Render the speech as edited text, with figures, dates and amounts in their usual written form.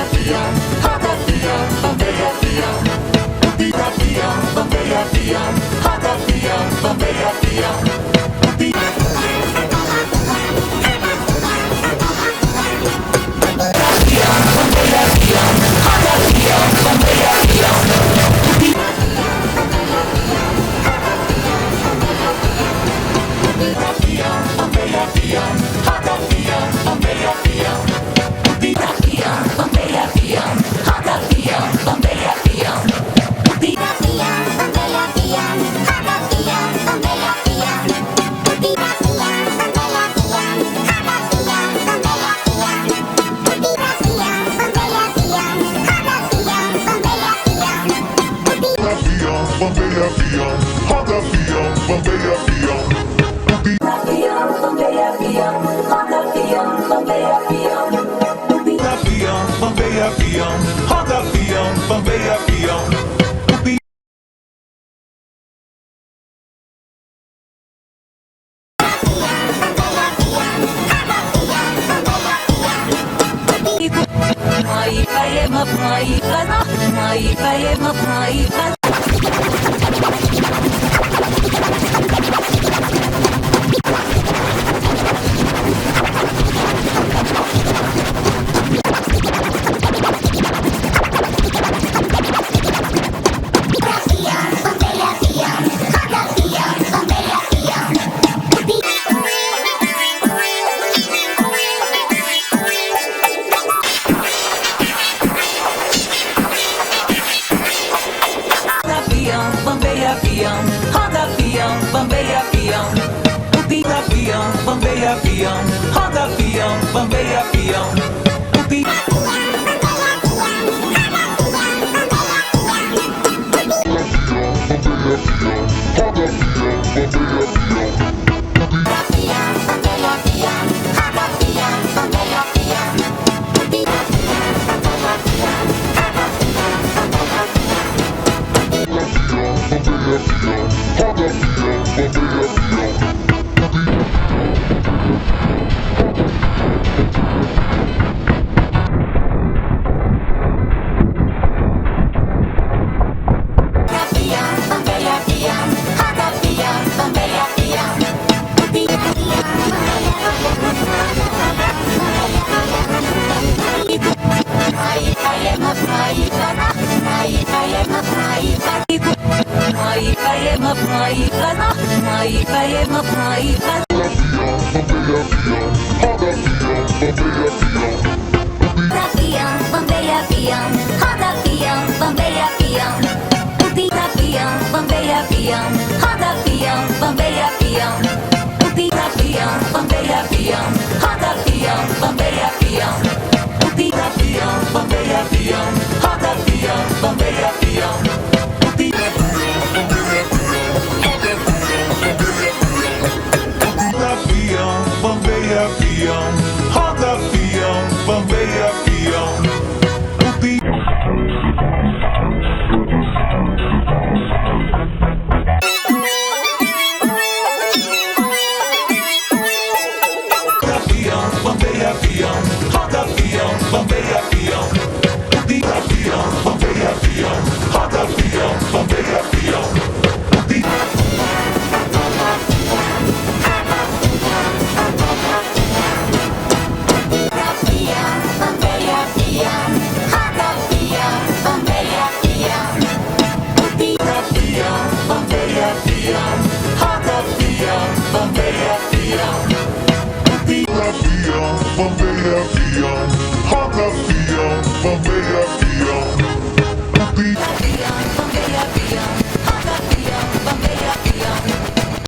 avião, roda avião, bambeia avião. Pira avião, bambeia avião, roda avião, bambeia avião. Pira avião, bambeia avião, roda avião, bambeia avião. Pira avião, bambeia avião, roda avião, bambeia avião. Pira avião, bambeia avião, roda avião, bambeia avião. Pira avião, bambeia avião, roda avião, bambeia avião. Pira avião, bambeia avião, roda avião, bambeia avião. Pira avião, bambeia avião, roda avião, bambeia avião. Avião, bambeia avião, roda avião, bambeia avião. Avião, bambeia avião, roda avião, bambeia avião. Avião, bambeia avião, roda avião, bambeia avião. Mai vai ma mai kana, mai vai ma mai kana. Bambeia avião, roda avião, bambeia avião. Pira avião, bambeia avião, roda avião, bambeia avião. Avião, bambeia avião, roda avião, bambeia avião. Pira avião, bambeia avião, roda avião, bambeia avião. Pira avião, bambeia avião, roda avião, bambeia avião. Pira avião, bambeia avião, roda avião, bambeia avião. Pira Avião, bambeia avião, roda avião, bambeia avião.